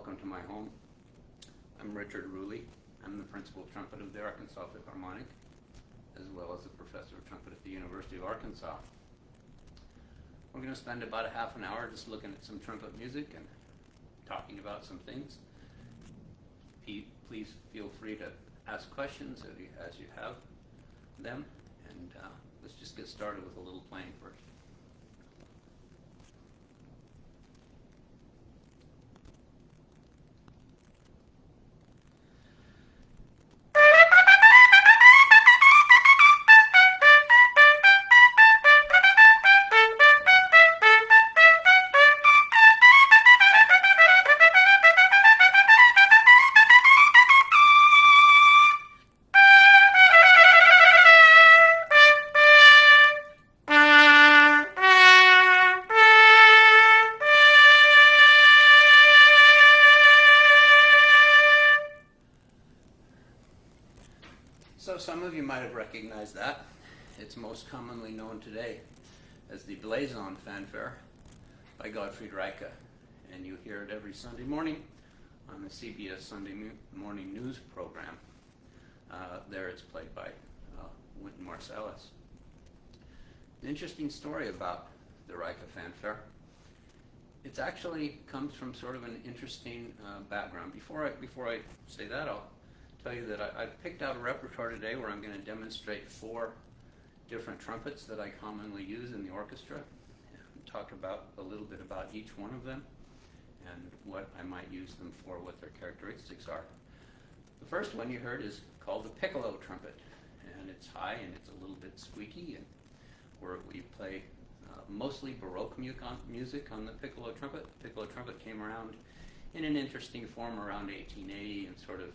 welcome to my home. I'm Richard Rulli. I'm the principal trumpet of the Arkansas Philharmonic, as well as a professor of trumpet at the University of Arkansas. We're going to spend about a half an hour just looking at some trumpet music and talking about some things. Please feel free to ask questions as you have them, and let's just get started with a little playing first. So some of you might have recognized that. It's most commonly known today as the Blazon fanfare by Gottfried Reiche, and you hear it every Sunday morning on the CBS Sunday Morning News program. There it's played by Wynton Marsalis. An interesting story about the Reiche fanfare. It actually comes from sort of an interesting background. Before I say that, I'll tell you that I've picked out a repertoire today where I'm going to demonstrate 4 different trumpets that I commonly use in the orchestra, and talk about a little bit about each one of them and what I might use them for, what their characteristics are. The first one you heard is called the piccolo trumpet, and it's high and it's a little bit squeaky, and we play mostly Baroque music on the piccolo trumpet. The piccolo trumpet came around in an interesting form around 1880 and sort of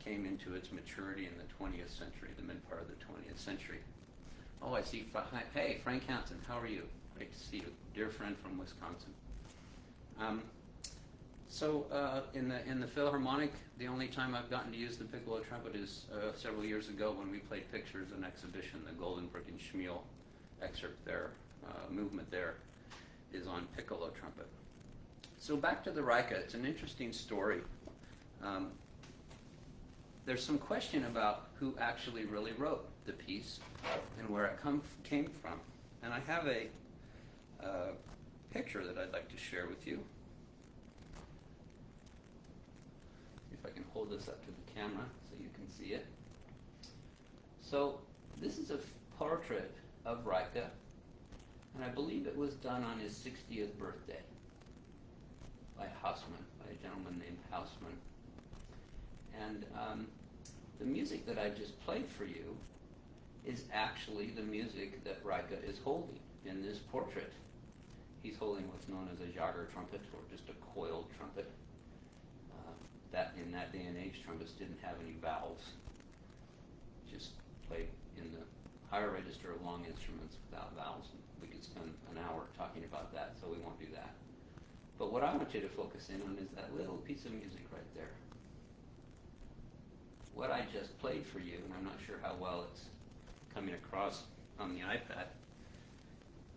came into its maturity in the 20th century, the mid part of the 20th century. Oh, I see. Hey, Frank Hansen, how are you? Great to see you, dear friend from Wisconsin. In the Philharmonic, the only time I've gotten to use the piccolo trumpet is several years ago when we played pictures, an exhibition, the Goldenberg and Schmiel excerpt there, movement there is on piccolo trumpet. So back to the Reiche, it's an interesting story. There's some question about who actually really wrote the piece and where it came from. And I have a picture that I'd like to share with you. If I can hold this up to the camera so you can see it. So this is a portrait of Reiche, and I believe it was done on his 60th birthday by Hausmann, by a gentleman named Hausmann. And the music that I just played for you is actually the music that Reiche is holding in this portrait. He's holding what's known as a Jager trumpet, or just a coiled trumpet. That in that day and age, trumpets didn't have any valves. Just played in the higher register of long instruments without valves. And we could spend an hour talking about that, so we won't do that. But what I want you to focus in on is that little piece of music right there. What I just played for you, and I'm not sure how well it's coming across on the iPad,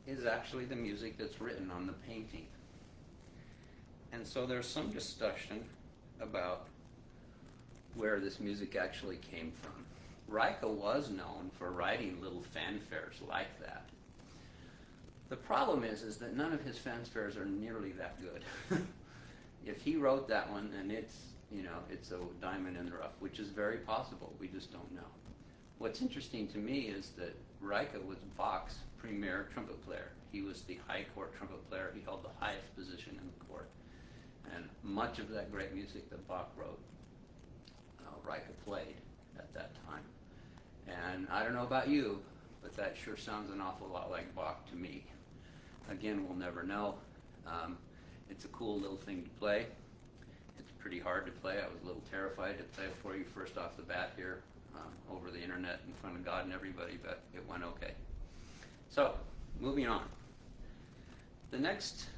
is actually the music that's written on the painting. And so there's some discussion about where this music actually came from. Reiche was known for writing little fanfares like that. The problem is that none of his fanfares are nearly that good. If he wrote that one, then it's a diamond in the rough, which is very possible. We just don't know. What's interesting to me is that Reiche was Bach's premier trumpet player. He was the high court trumpet player. He held the highest position in the court. And much of that great music that Bach wrote, Reiche played at that time. And I don't know about you, but that sure sounds an awful lot like Bach to me. Again, we'll never know. It's a cool little thing to play. It's pretty hard to play. I was a little terrified to play it for you first off the bat here over the internet in front of God and everybody, but it went okay. So, moving on. The next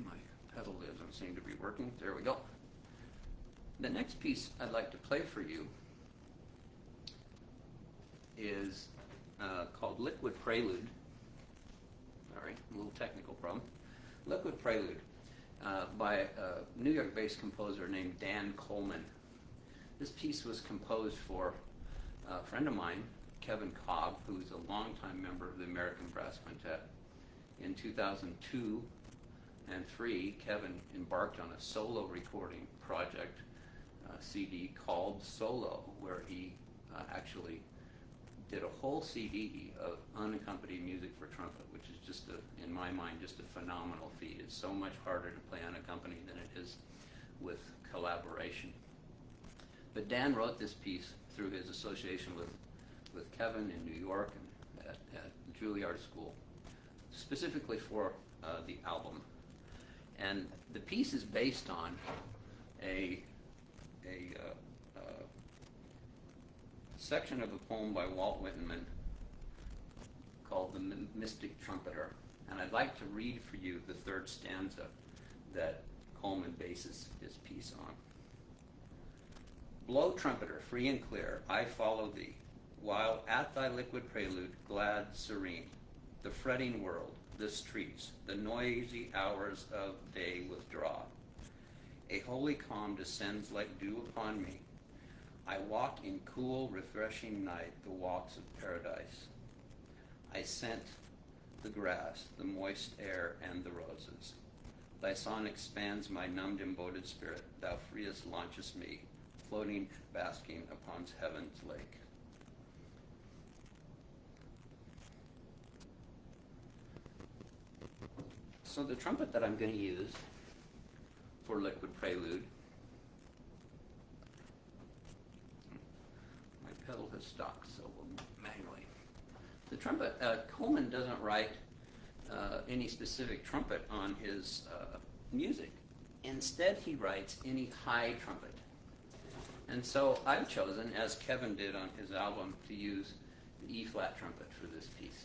my pedal doesn't seem to be working. There we go. The next piece I'd like to play for you is called Liquid Prelude Sorry, a little technical problem. Liquid Prelude by a New York-based composer named Dan Coleman. This piece was composed for a friend of mine, Kevin Cobb, who's a longtime member of the American Brass Quintet. In 2002 and 3, Kevin embarked on a solo recording project, CD called Solo, where he actually did a whole CD of unaccompanied music for trumpet, which is just, in my mind, just a phenomenal feat. It's so much harder to play unaccompanied than it is with collaboration. But Dan wrote this piece through his association with Kevin in New York and at Juilliard School, specifically for the album. And the piece is based on a section of a poem by Walt Whitman called The Mystic Trumpeter. And I'd like to read for you the third stanza that Coleman bases his piece on. Blow, trumpeter, free and clear, I follow thee, while at thy liquid prelude, glad, serene, the fretting world, the streets, the noisy hours of day withdraw. A holy calm descends like dew upon me. I walk in cool, refreshing night the walks of paradise. I scent the grass, the moist air, and the roses. Thy song expands my numbed, embodied spirit. Thou freest launchest me, floating, basking upon heaven's lake. So the trumpet that I'm going to use for Liquid Prelude, my pedal has stopped, so we'll manually. The trumpet, Coleman doesn't write any specific trumpet on his music. Instead, he writes any high trumpet. And so I've chosen, as Kevin did on his album, to use the E-flat trumpet for this piece.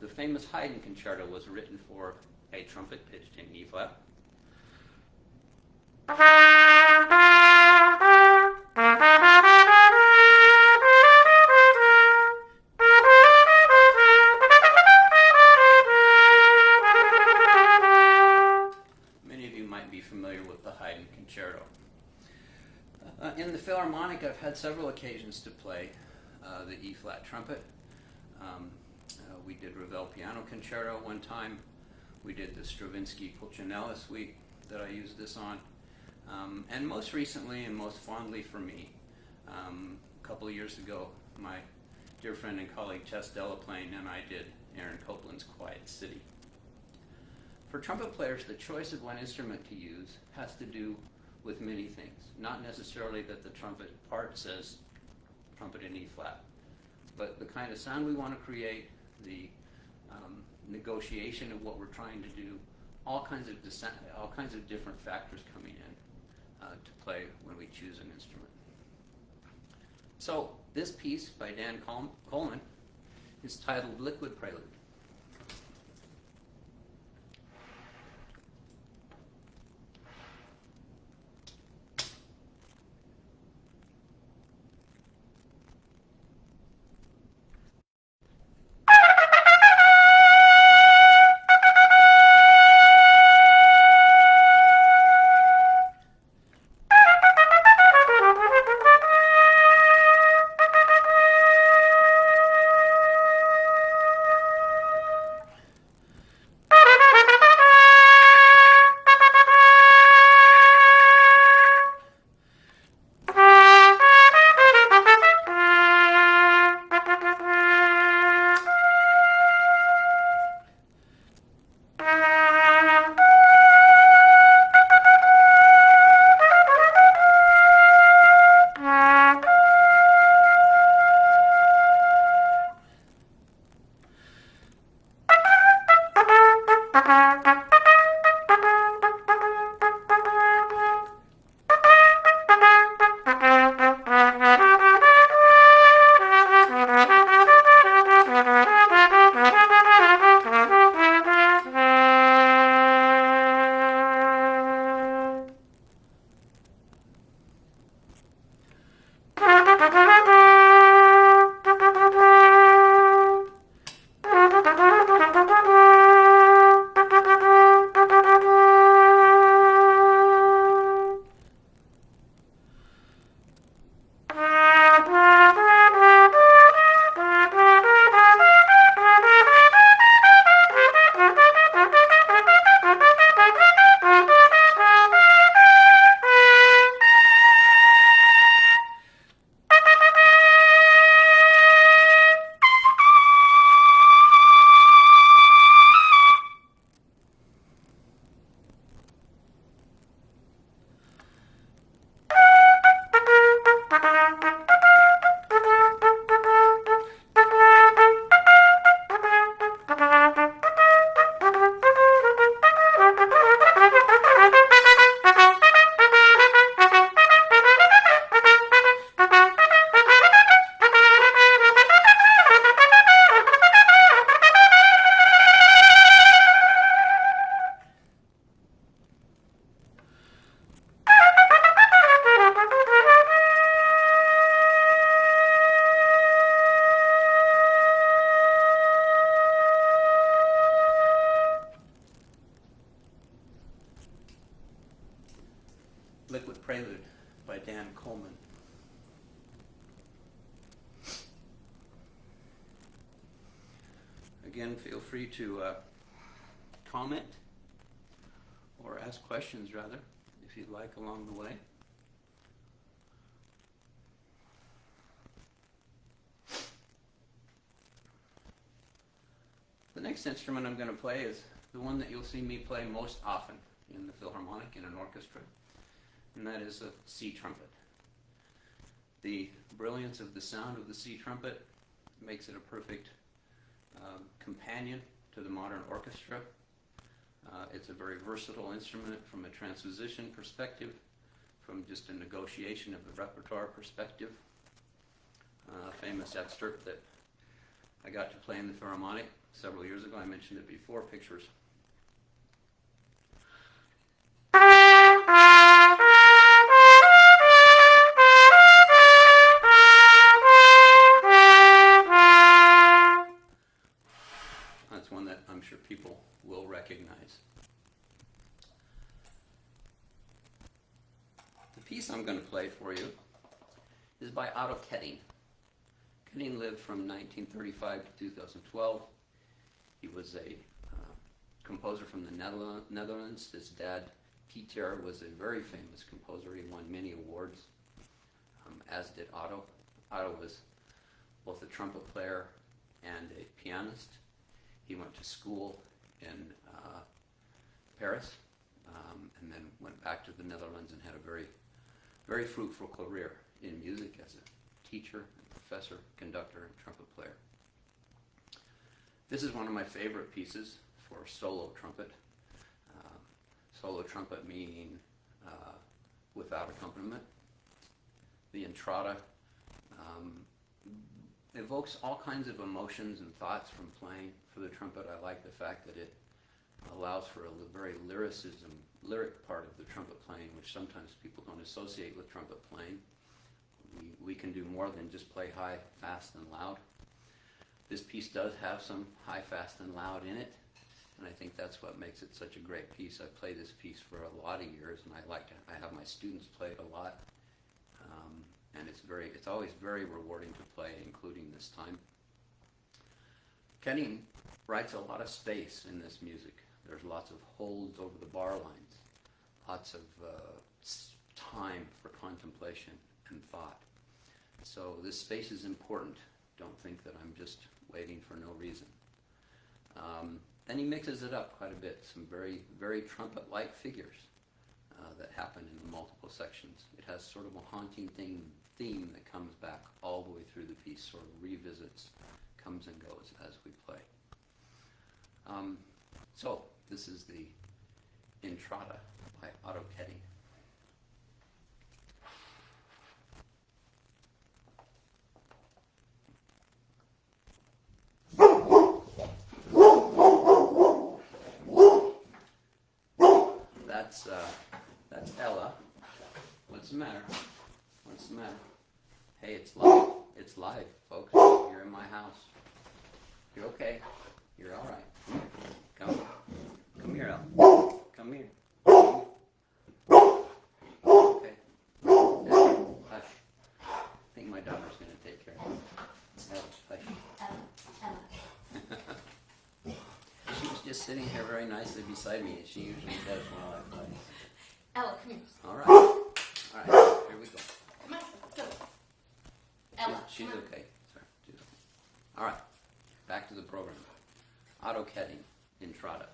The famous Haydn concerto was written for a trumpet pitched in E-flat. Many of you might be familiar with the Haydn concerto. In the Philharmonic, I've had several occasions to play the E-flat trumpet. We did Ravel Piano Concerto one time. We did the Stravinsky Pulcinella Suite that I used this on. And most recently and most fondly for me, a couple of years ago, my dear friend and colleague Chess Delaplane and I did Aaron Copland's Quiet City. For trumpet players, the choice of one instrument to use has to do with many things. Not necessarily that the trumpet part says trumpet in E-flat, but the kind of sound we want to create, the negotiation of what we're trying to do, all kinds of different factors coming in to play when we choose an instrument. So this piece by Dan Coleman is titled Liquid Prelude. Again, feel free to comment or ask questions, rather, if you'd like, along the way. The next instrument I'm going to play is the one that you'll see me play most often in the Philharmonic in an orchestra, and that is a C trumpet. The brilliance of the sound of the C trumpet makes it a perfect companion to the modern orchestra. It's a very versatile instrument from a transposition perspective, from just a negotiation of the repertoire perspective. A famous excerpt that I got to play in the Philharmonic several years ago, I mentioned it before, pictures. That's one that I'm sure people will recognize. The piece I'm going to play for you is by Otto Ketting. Ketting lived from 1935 to 2012. He was a composer from the Netherlands. His dad, Pieter, was a very famous composer. He won many awards, as did Otto. Otto was both a trumpet player and a pianist. He went to school in Paris, and then went back to the Netherlands and had a very, very fruitful career in music as a teacher, professor, conductor, and trumpet player. This is one of my favorite pieces for solo trumpet. Solo trumpet meaning without accompaniment. The entrada evokes all kinds of emotions and thoughts from playing for the trumpet. I like the fact that it allows for a very lyric part of the trumpet playing, which sometimes people don't associate with trumpet playing. We can do more than just play high, fast, and loud. This piece does have some high, fast, and loud in it, and I think that's what makes it such a great piece. I play this piece for a lot of years, and I have my students play it a lot, and it's always very rewarding to play, including this time. Ketting writes a lot of space in this music. There's lots of holds over the bar lines, lots of time for contemplation and thought. So this space is important. Don't think that I'm just waiting for no reason. Then he mixes it up quite a bit. Some very, very trumpet-like figures that happen in the multiple sections. It has sort of a haunting theme that comes back all the way through the piece, sort of revisits, comes and goes as we play. So this is the Entrada by Otto Ketting. That's Ella. What's the matter? What's the matter? Hey, it's live. It's live, folks. You're in my house. You're okay. You're all right. Come here, Ella. Come here. Okay. Hush. I think my daughter's going to take care of it. Ella, hush. Ella. She was just sitting here very nicely beside me, as she usually does while I play. Ella, come here. All right. All right. Here we go. Come on, go. Ella. She's okay. Sorry. She's okay. All right. Back to the program. Otto Ketting, Entrada.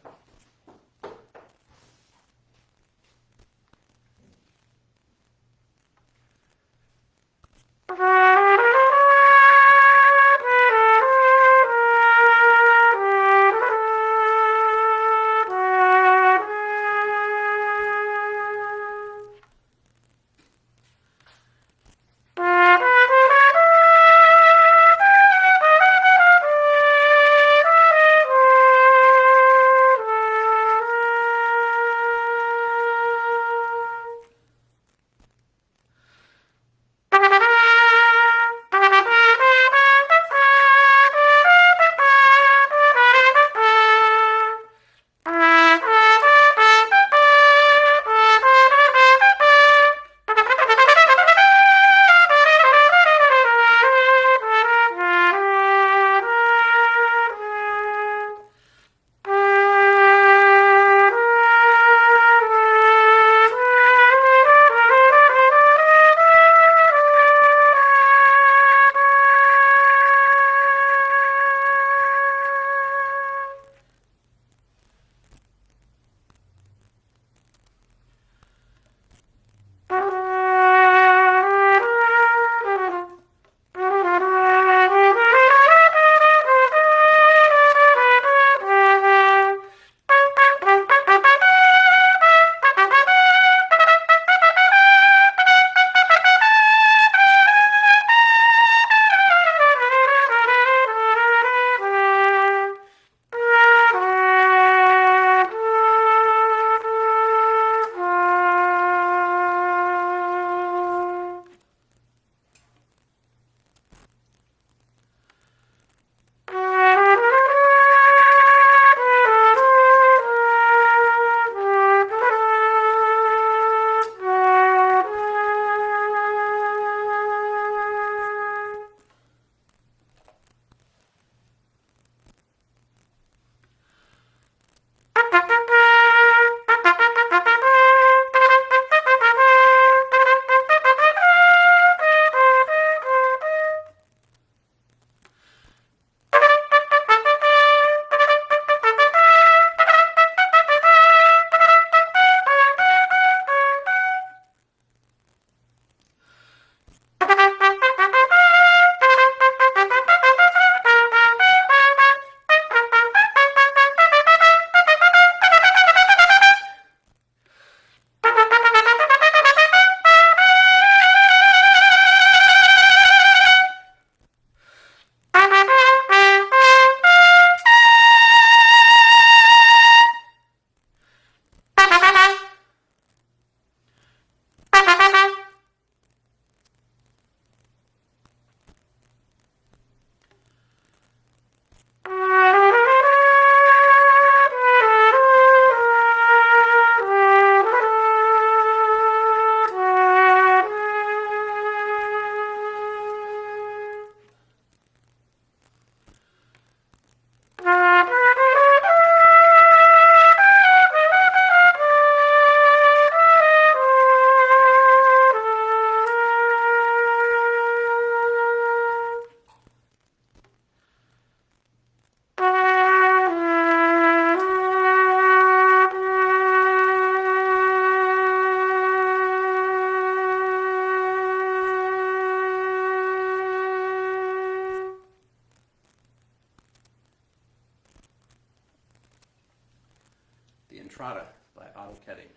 Entrada by Otto Ketting.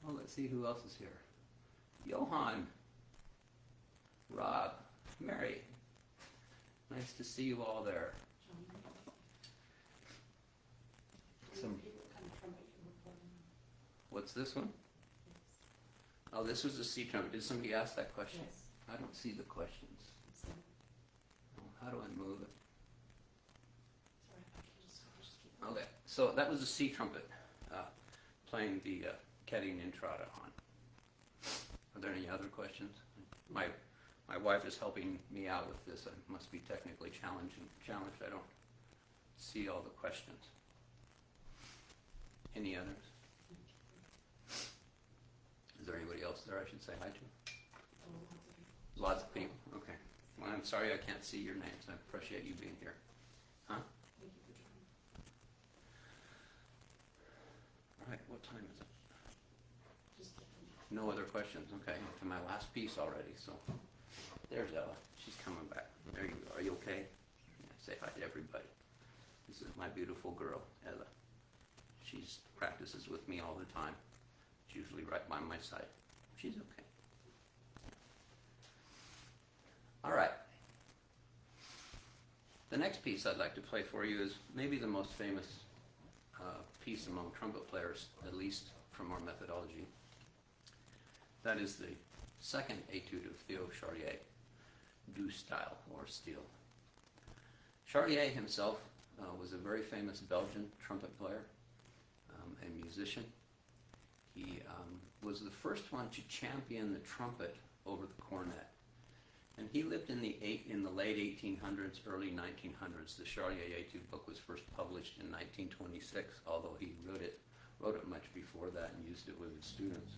Well, let's see who else is here. Johann, Rob, Mary. Nice to see you all there. What's this one? Oh, this was a C trumpet. Did somebody ask that question? Yes. I don't see the questions. Oh, how do I move it? Okay, so that was a C trumpet playing the Ketting Entrada on. Are there any other questions? My wife is helping me out with this. I must be technically challenged. I don't see all the questions. Any others? Is there anybody else there I should say hi to? Lots of people. Okay. Well, I'm sorry I can't see your names. I appreciate you being here. Huh? All right. What time is it? No other questions. Okay. To my last piece already. So there's Ella. She's coming back. There you go. Are you okay? Yeah, say hi to everybody. This is my beautiful girl, Ella. She practices with me all the time. She's usually right by my side. She's okay. All right. The next piece I'd like to play for you is maybe the most famous piece among trumpet players, at least from our methodology. That is the second etude of Theo Charlier, Du Style, or Steel. Charlier himself was a very famous Belgian trumpet player and musician. He was the first one to champion the trumpet over the cornet. And he lived in the late 1800s, early 1900s. The Charlier Etude book was first published in 1926, although he wrote it much before that and used it with his students.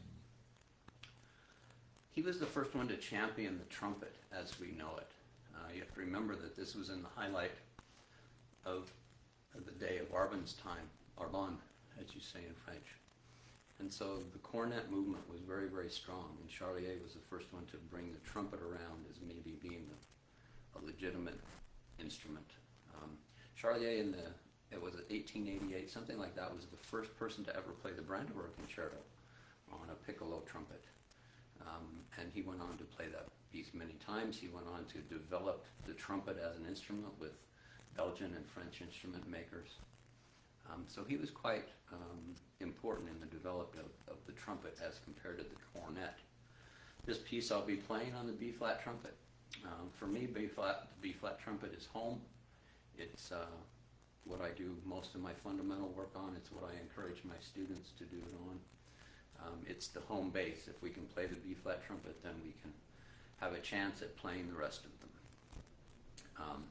He was the first one to champion the trumpet as we know it. You have to remember that this was in the highlight of the day of Arbon's time, Arbonne, as you say in French. And so the cornet movement was very, very strong, and Charlier was the first one to bring the trumpet around as maybe being a legitimate instrument. Charlier it was 1888, something like that, was the first person to ever play the Brandenburg Concerto on a piccolo trumpet. And he went on to play that piece many times. He went on to develop the trumpet as an instrument with Belgian and French instrument makers. So he was quite important in the development of the trumpet as compared to the cornet. This piece I'll be playing on the B-flat trumpet. For me, the B-flat trumpet is home. It's what I do most of my fundamental work on. It's what I encourage my students to do it on. It's the home base. If we can play the B-flat trumpet, then we can have a chance at playing the rest of them.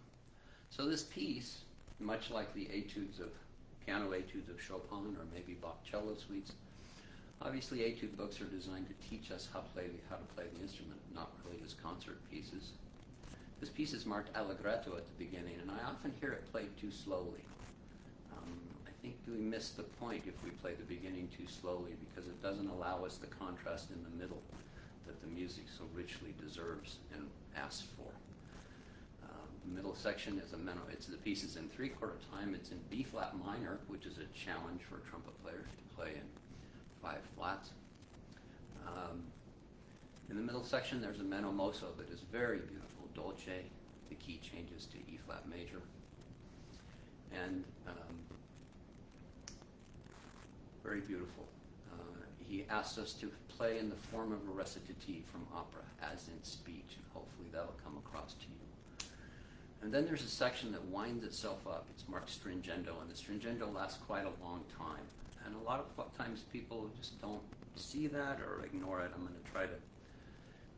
So this piece, much like the piano etudes of Chopin or maybe Bach cello suites, obviously etude books are designed to teach us how to play the instrument, not really as concert pieces. This piece is marked allegretto at the beginning, and I often hear it played too slowly. I think we miss the point if we play the beginning too slowly, because it doesn't allow us the contrast in the middle that the music so richly deserves and asks for. The middle section is the piece is in 3/4 time. It's in B flat minor, which is a challenge for trumpet players to play in 5 flats. In the middle section, there's a meno mosso that is very beautiful, dolce. The key changes to E flat major, and very beautiful. He asks us to play in the form of a recitative from opera, as in speech, and hopefully that'll come across to you. And then there's a section that winds itself up. It's marked stringendo, and the stringendo lasts quite a long time. And a lot of times people just don't see that or ignore it. I'm going to try to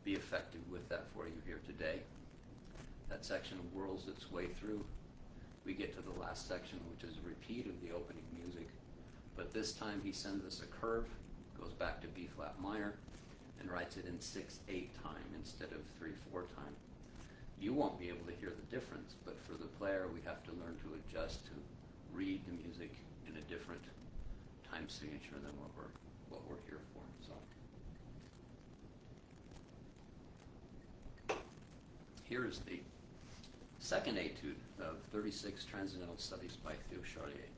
be effective with that for you here today. That section whirls its way through. We get to the last section, which is a repeat of the opening music. But this time he sends us a curve, goes back to B flat minor, and writes it in 6/8 time instead of 3/4 time. You won't be able to hear the difference, but for the player, we have to learn to adjust to read the music in a different time signature than what we're here for. So here's the second etude of 36 Transcendental Studies by Theo Charlier.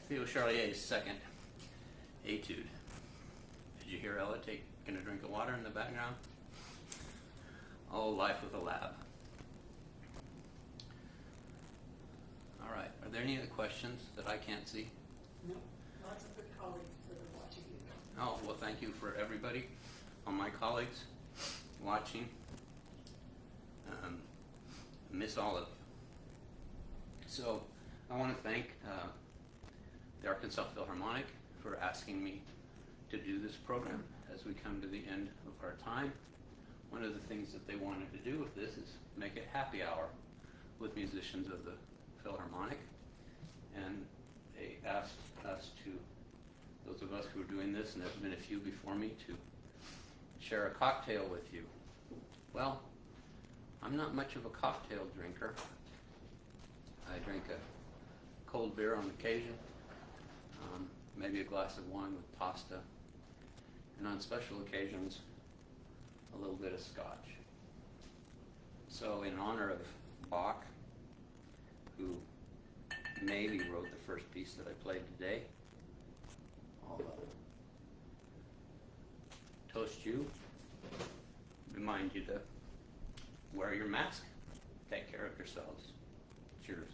Theo Charlier's second etude. Did you hear Ella taking a drink of water in the background? Oh, life with a lab. All right, are there any other questions that I can't see? No, lots of good colleagues that are watching you. Oh, well, thank you for everybody, all my colleagues watching. Miss all of you. So I want to thank the Arkansas Philharmonic for asking me to do this program as we come to the end of our time. One of the things that they wanted to do with this is make it happy hour with musicians of the Philharmonic. And they asked us to, those of us who are doing this, and there have been a few before me, to share a cocktail with you. Well, I'm not much of a cocktail drinker. I drink a cold beer on occasion, maybe a glass of wine with pasta, and on special occasions, a little bit of scotch. So in honor of Bach, who maybe wrote the first piece that I played today, I'll toast you, remind you to wear your mask, take care of yourselves. Cheers.